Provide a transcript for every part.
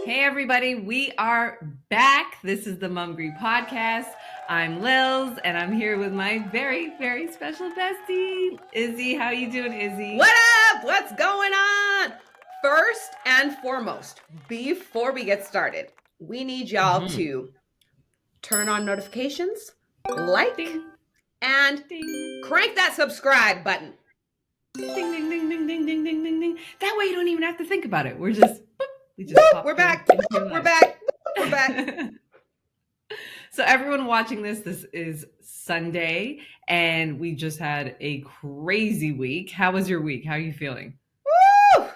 Hey everybody, we are back. This is the MUMGRY podcast. I'm Lils and I'm here with my very, very special bestie, Izzy. How you doing, Izzy? What up? What's going on? First and foremost, before we get started, we need y'all to turn on notifications, like, Ding. and Ding. crank that subscribe button. Ding, ding, ding, ding, ding, ding, ding, ding, ding. That way you don't even have to think about it. We're just, We're back. We're back. We're back. So everyone watching this is Sunday, and we just had a crazy week. How was your week? How are you feeling? Woo!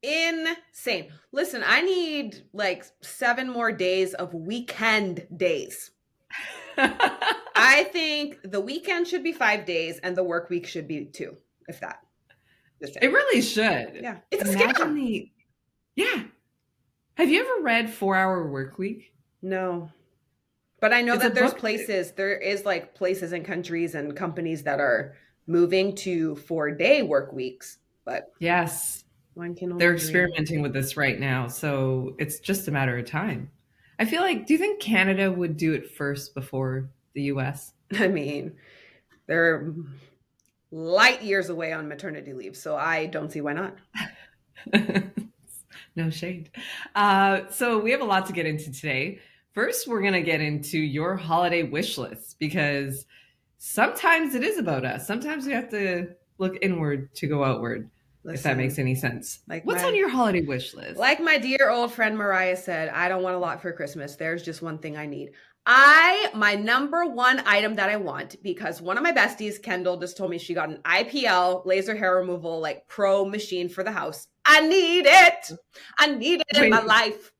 Insane. Listen, I need like 7 more days of weekend days. I think the weekend should be 5 days and the work week should be 2, if that. It really should. Yeah. It's a scam. Yeah. Have you ever read 4-Hour Workweek? No. But I know that there is like places and countries and companies that are moving to 4-day work weeks. But yes, they're experimenting with this right now. So it's just a matter of time. I feel like, do you think Canada would do it first before the US? I mean, they're light years away on maternity leave, so I don't see why not. No shade. So we have a lot to get into today. First, we're going to get into your holiday wish list, because sometimes it is about us. Sometimes we have to look inward to go outward. Listen, if that makes any sense. What's on your holiday wish list? Like my dear old friend Mariah said, I don't want a lot for Christmas. There's just one thing I need. My number one item that I want, because one of my besties, Kendall, just told me she got an IPL laser hair removal, like pro machine for the house. I need it. I need it in my life.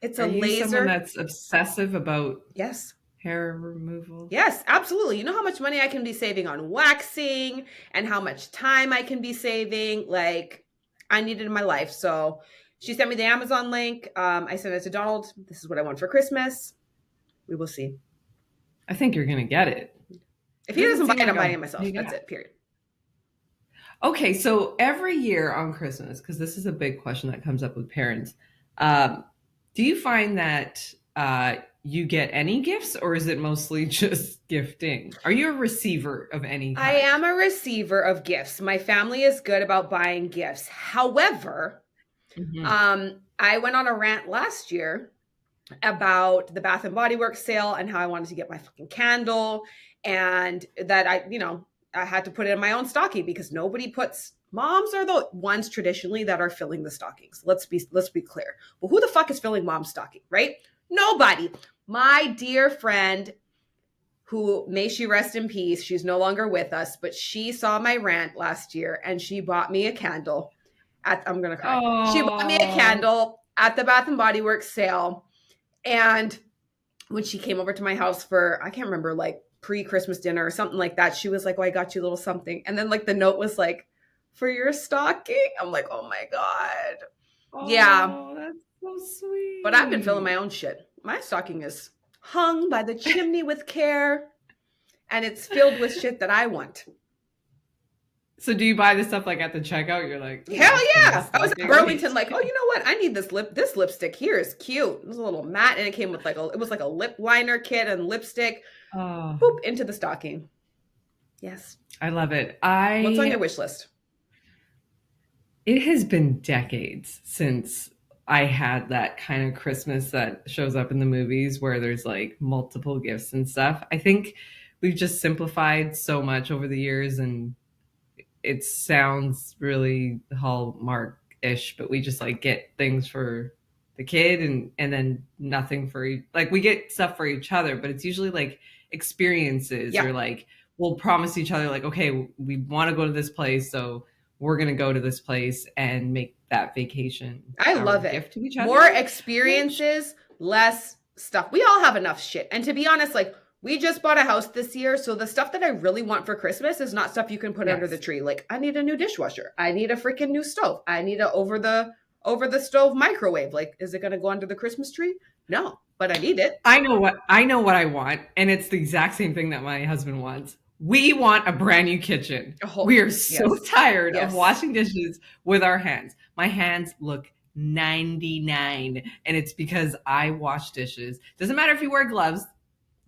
It's a laser. Someone that's obsessive about yes hair removal? Yes, absolutely. You know how much money I can be saving on waxing and how much time I can be saving. Like, I need it in my life. So she sent me the Amazon link. I sent it to Donald. This is what I want for Christmas. We will see. I think you're going to get it. If he doesn't buy it, I'm buying it myself. That's it, period. Okay, so every year on Christmas, because this is a big question that comes up with parents, do you find that you get any gifts, or is it mostly just gifting? Are you a receiver of any kind? I am a receiver of gifts. My family is good about buying gifts. However, I went on a rant last year about the Bath and Body Works sale and how I wanted to get my fucking candle, and that I had to put it in my own stocking because nobody puts. Moms are the ones traditionally that are filling the stockings. Let's be clear. Well, who the fuck is filling mom's stocking, right? Nobody. My dear friend, who may she rest in peace, she's no longer with us, but she saw my rant last year and she bought me a candle I'm gonna cry. Aww. She bought me a candle at the Bath and Body Works sale. And when she came over to my house for, I can't remember, like pre-Christmas dinner or something like that, she was like, "Oh, I got you a little something." And then like the note was like, "For your stocking." I'm like, oh my God. Oh, yeah. That's so sweet. But I've been filling my own shit. My stocking is hung by the chimney with care, and it's filled with shit that I want. So do you buy this stuff like at the checkout? You're like, hell yeah. I was at Burlington like, oh, you know what? I need this lipstick here is cute. It was a little matte, and it came with it was like a lip liner kit and lipstick. Oh. Boop, into the stocking. Yes. I love it. What's on your wish list? It has been decades since I had that kind of Christmas that shows up in the movies where there's like multiple gifts and stuff. I think we've just simplified so much over the years, and it sounds really Hallmark-ish, but we just like get things for the kid and then nothing for like we get stuff for each other, but it's usually like experiences or like we'll promise each other like, okay, we want to go to this place, so we're going to go to this place and make that vacation. I love it. Gift to each other. More experiences, less stuff. We all have enough shit. And to be honest, like we just bought a house this year. So the stuff that I really want for Christmas is not stuff you can put under the tree. Like I need a new dishwasher. I need a freaking new stove. I need a over the stove microwave. Like, is it going to go under the Christmas tree? No, but I need it. I know what I want. And it's the exact same thing that my husband wants. We want a brand new kitchen. We are so tired of washing dishes with our hands. My hands look $9.99, and it's because I wash dishes. Doesn't matter if you wear gloves.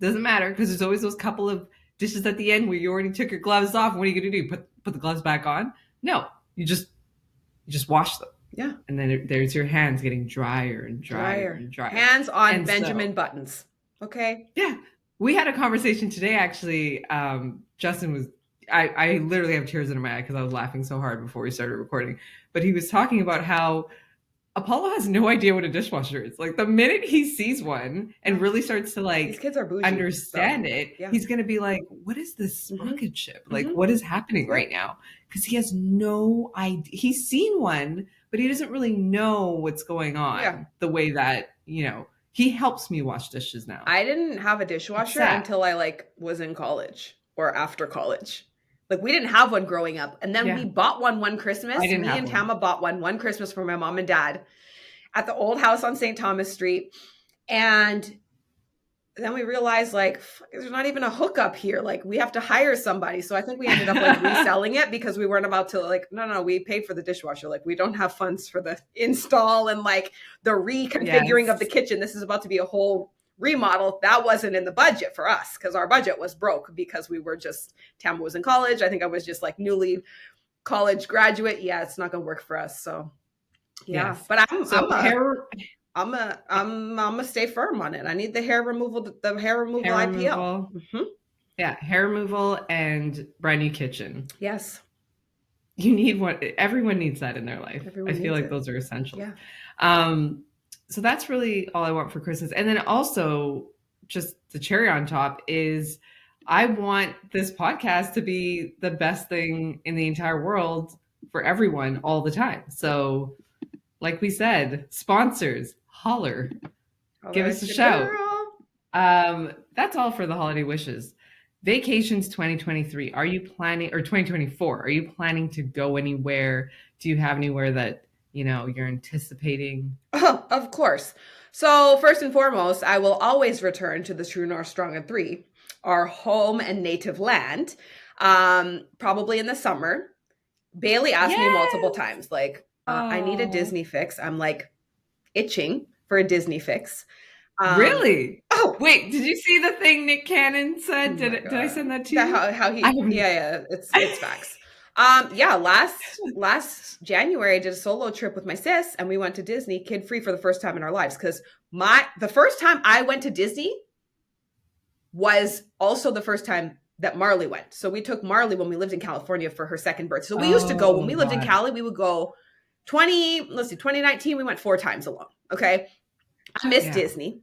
Doesn't matter, because there's always those couple of dishes at the end where you already took your gloves off. What are you going to do? Put the gloves back on? No, you just wash them. Yeah. And then there's your hands getting drier and drier and drier. Hands on and Benjamin Buttons. Okay. Yeah. We had a conversation today, actually. Justin was, I literally have tears in my eye because I was laughing so hard before we started recording. But he was talking about how Apollo has no idea what a dishwasher is. Like, the minute he sees one and really starts to These kids are bougie, understand it, he's going to be like, what is this rocket ship? Like, what is happening right now? Because he has no idea. He's seen one, but he doesn't really know what's going on the way that, he helps me wash dishes now. I didn't have a dishwasher until I was in college or after college. Like, we didn't have one growing up. And then we bought one Christmas. Me and Tama bought one Christmas for my mom and dad at the old house on St. Thomas Street. And then we realized, there's not even a hookup here. Like, we have to hire somebody. So I think we ended up reselling it because we weren't about to no, we paid for the dishwasher. Like, we don't have funds for the install and the reconfiguring of the kitchen. This is about to be a whole remodel. That wasn't in the budget for us because our budget was broke because we were Tama was in college. I think I was just newly college graduate. Yeah, it's not going to work for us. So yeah, but I'm gonna stay firm on it. I need the hair removal IPL. Yeah, hair removal and brand new kitchen. Yes, you need one. Everyone needs that in their life. I feel like those are essential. Yeah. So that's really all I want for Christmas. And then also, just the cherry on top is I want this podcast to be the best thing in the entire world for everyone all the time. So, like we said, sponsors, holler, give us a shout. That's all for the holiday wishes. Vacations 2023. Are you planning, or 2024? Are you planning to go anywhere? Do you have anywhere that you're anticipating? Oh, of course. So first and foremost, I will always return to the True North Strong and Three, our home and native land, probably in the summer. Bailey asked me multiple times, I need a Disney fix. I'm itching for a Disney fix. Really? Oh, wait, did you see the thing Nick Cannon said? Did I send that to you? How he, it's facts. Last January I did a solo trip with my sis and we went to Disney kid free for the first time in our lives, because the first time I went to Disney was also the first time that Marley went. So we took Marley when we lived in California for her second birthday. So we used to go when we lived in Cali, we would go 2019 we went 4 times alone. Okay. I miss Disney.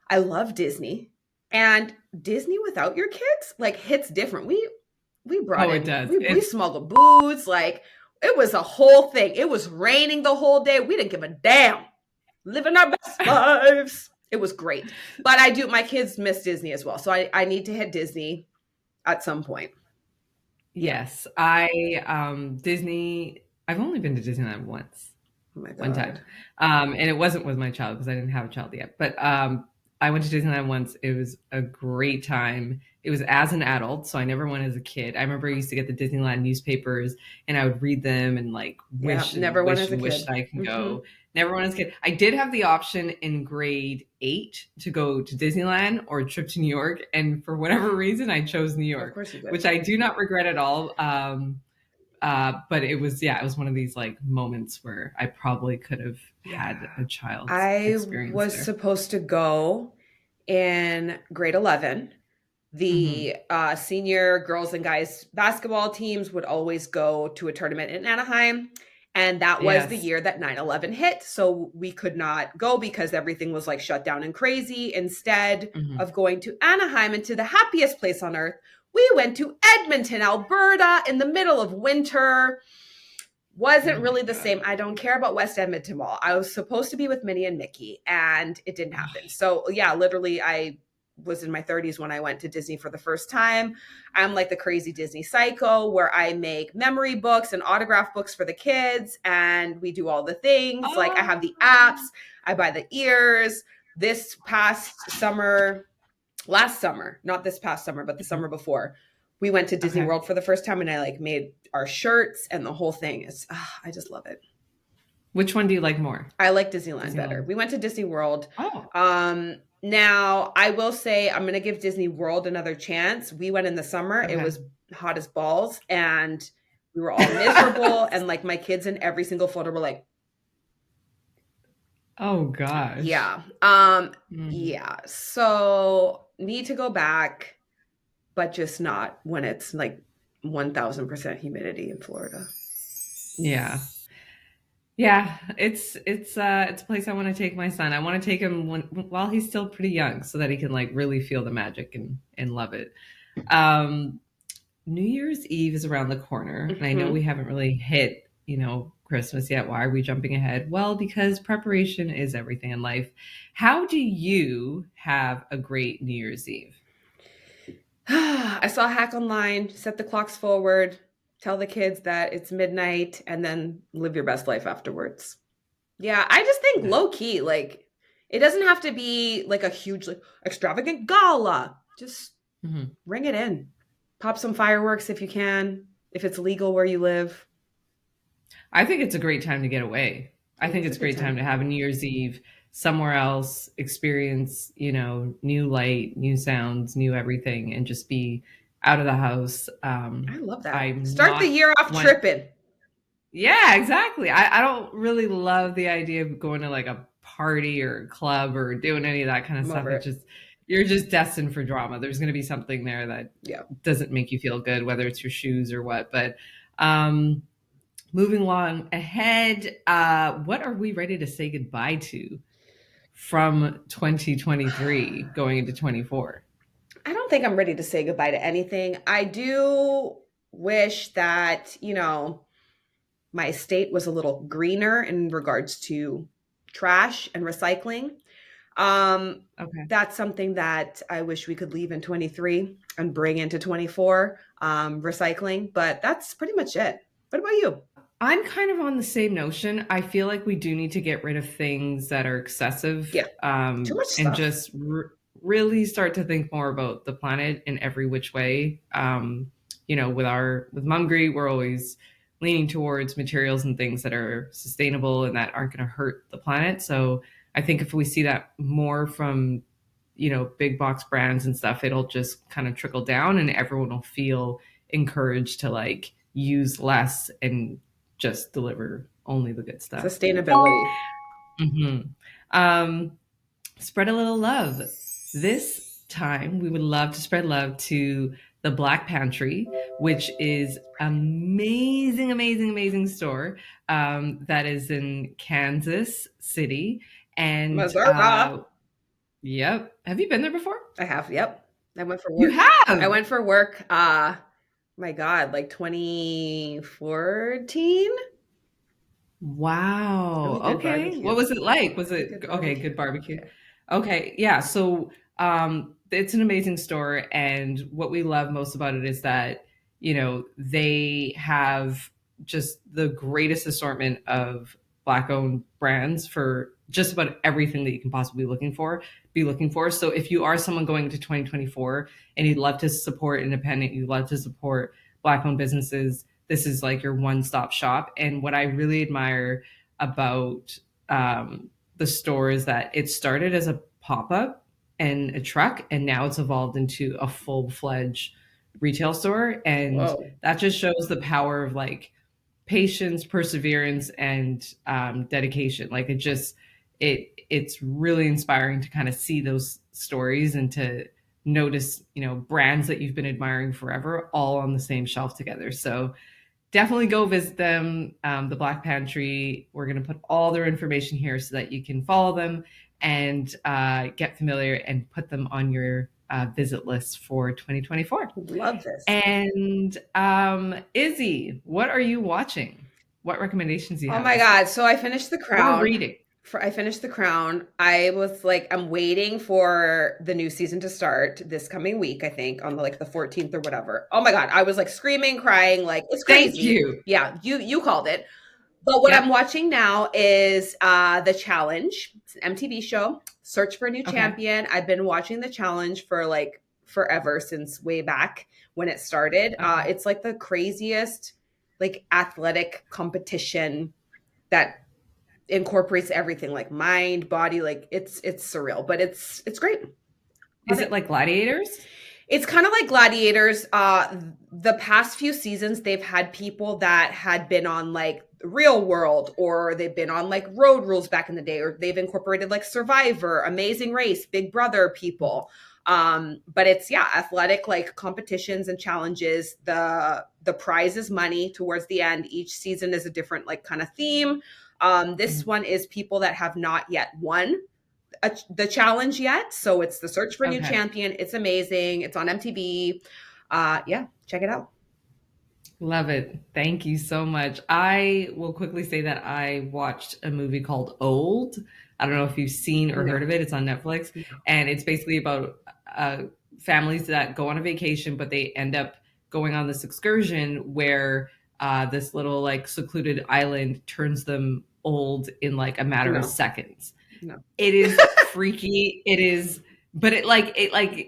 I love Disney, and Disney without your kids hits different. We brought in, it does. We smuggled booze. It was a whole thing. It was raining the whole day. We didn't give a damn. Living our best lives. It was great. But my kids miss Disney as well. So I need to hit Disney at some point. Yes. Disney, I've only been to Disneyland once. Oh my God. One time. And it wasn't with my child because I didn't have a child yet. But I went to Disneyland once. It was a great time. It was as an adult, so I never went as a kid. I remember I used to get the Disneyland newspapers and I would read them and wish I can go. Never went as a kid. I did have the option in grade 8 to go to Disneyland or a trip to New York. And for whatever reason, I chose New York, of course you did. Which I do not regret at all. But it was one of these moments where I probably could have had a child. I was supposed to go in grade 11. The senior girls and guys basketball teams would always go to a tournament in Anaheim. And that was the year that 9/11 hit. So we could not go because everything was shut down and crazy. Instead of going to Anaheim and to the happiest place on earth, we went to Edmonton, Alberta in the middle of winter. Wasn't really the same. I don't care about West Edmonton Mall. I was supposed to be with Minnie and Mickey and it didn't happen. So literally I was in my 30s when I went to Disney for the first time. I'm like the crazy Disney psycho where I make memory books and autograph books for the kids and we do all the things. I have the apps, I buy the ears. Last summer, not this past summer, but the summer before, we went to Disney World for the first time and I made our shirts and the whole thing. I just love it. Which one do you like more? I like Disneyland better. Disneyland. We went to Disney World. Oh, Now I will say I'm gonna give Disney World another chance. We went in the summer. It okay. was hot as balls, and we were all miserable. And like my kids in every single photo were like, Oh gosh. yeah, Mm, yeah. So need to go back, but just not when it's like 1,000% humidity in Florida. yeah. Yeah, it's a place I want to take my son. I want to take him while he's still pretty young so that he can like really feel the magic and love it. Um New Year's Eve is around the corner, and I know we Hmm. haven't really hit, Christmas yet. Why are we jumping ahead? Well, because preparation is everything in life. How do you have a great New Year's Eve? I saw a hack online, set the clocks forward, tell the kids that it's midnight, and then live your best life afterwards. Yeah, I just think Yeah. low key, like it doesn't have to be like a huge, like extravagant gala. Just Mhm. ring it in. Pop some fireworks if you can, if it's legal where you live. I think it's a great time to get away. I It think is a it's a good great time time. to have a New Year's Eve somewhere else, experience, new light, new sounds, new everything, and just be out of the house. I love that. I'm Start the not year off one. tripping. Yeah, exactly. I don't really love the idea of going to like a party or a club or doing any of that kind of I'm stuff. over It it. just You're just destined for drama. There's going to be something there that Yeah. doesn't make you feel good, whether it's your shoes or what. But um, moving along ahead, what are we ready to say goodbye to from 2023 going into 24? I don't think I'm ready to say goodbye to anything. I do wish that, my estate was a little greener in regards to trash and recycling. Um, Okay. that's something that I wish we could leave in 23 and bring into 24, recycling, but that's pretty much it. What about you? I'm kind of on the same notion. I feel like we do need to get rid of things that are excessive, Yeah, too much and stuff. just really start to think more about the planet in every which way. With MUMGRY, we're always leaning towards materials and things that are sustainable and that aren't going to hurt the planet. So I think if we see that more from, big box brands and stuff, it'll just kind of trickle down and everyone will feel encouraged to like use less and just deliver only the good stuff. Sustainability. Hmm. Um, Spread a little love. This time, we would love to spread love to the Black Pantry, which is amazing, amazing, amazing store that is in Kansas City. And Missouri. yep, have you been there before? I have, yep. I went for You work. I have. went for work, my God, like 2014. Wow. Really good Okay. barbecue. What was it like? Was Really it good okay? barbecue. Good barbecue. Yeah. Okay. Yeah. So it's an amazing store. And what we love most about it is that, they have just the greatest assortment of Black owned brands for just about everything that you can possibly be looking for. So if you are someone going into 2024 and you'd love to support independent, you'd love to support Black owned businesses, this is like your one stop shop. And what I really admire about the store is that it started as a pop up and a truck, and now it's evolved into a full fledged retail store. And Whoa. that just shows the power of like patience, perseverance, and dedication. Like it's really inspiring to kind of see those stories and to notice brands that you've been admiring forever all on the same shelf together. So definitely go visit them. The Black Pantry. We're going to put all their information here so that you can follow them and get familiar and put them on your visit list for 2024. Love this. And Izzy, what are you watching? What recommendations do you Oh have my this God. week? So I finished The Or Crown. reading? I finished The Crown. I was like, I'm waiting for the new season to start this coming week, I think, on the 14th or whatever. Oh my God. I was like screaming, crying, like it's Thank crazy. you. Yeah, you called it. But what I'm Yep. watching now is The Challenge. It's an MTV show. Search for a new Okay. champion. I've been watching The Challenge for like forever, since way back when it started. Okay. It's like the craziest like athletic competition that incorporates everything, like mind, body, like it's surreal, but it's great. Love Is it it. like Gladiators? It's kind of like Gladiators. The past few seasons, they've had people that had been on like Real World, or they've been on like Road Rules back in the day, or they've incorporated like Survivor, Amazing Race, Big Brother people. But it's, yeah, athletic like competitions and challenges. The prize is money towards the end. Each season is a different like kind of theme. This Mhm. one is people that have not yet won the challenge yet. So it's the search for a new Okay. champion. It's amazing. It's on MTV. Yeah, check it out. Love it. Thank you so much. I will quickly say that I watched a movie called Old. I don't know if you've seen or heard No, of it. It's on Netflix. no, And it's basically about families that go on a vacation, but they end up going on this excursion where this little like secluded island turns them old in like a matter of no, seconds. no. It is freaky. It is, but it like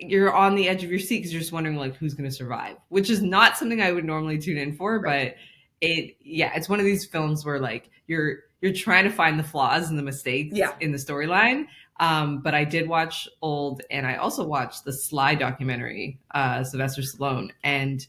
you're on the edge of your seat because you're just wondering like who's going to survive, which is not something I would normally tune in for. Right. But yeah, it's one of these films where like you're trying to find the flaws and the mistakes Yeah. in the storyline. But I did watch Old, and I also watched the Sly documentary, Sylvester Stallone, and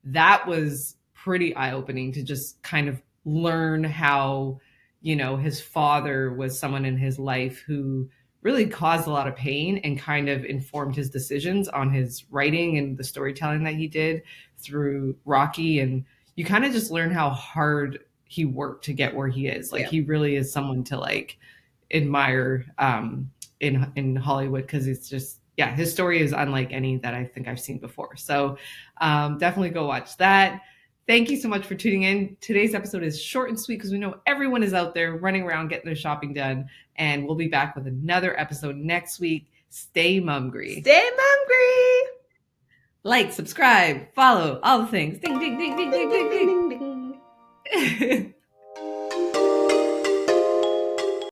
that was pretty eye opening to just kind of learn how his father was someone in his life who really caused a lot of pain and kind of informed his decisions on his writing and the storytelling that he did through Rocky. And you kind of just learn how hard he worked to get where he is. Like Yeah. he really is someone to like admire in Hollywood, because it's just, yeah, his story is unlike any that I think I've seen before. So definitely go watch that. Thank you so much for tuning in. Today's episode is short and sweet because we know everyone is out there running around getting their shopping done. And we'll be back with another episode next week. Stay mumgry. Stay MUMGRY. Like, subscribe, follow, all the things. Ding, ding, ding, ding, Ding, ding, ding, ding, ding, ding, ding. ding.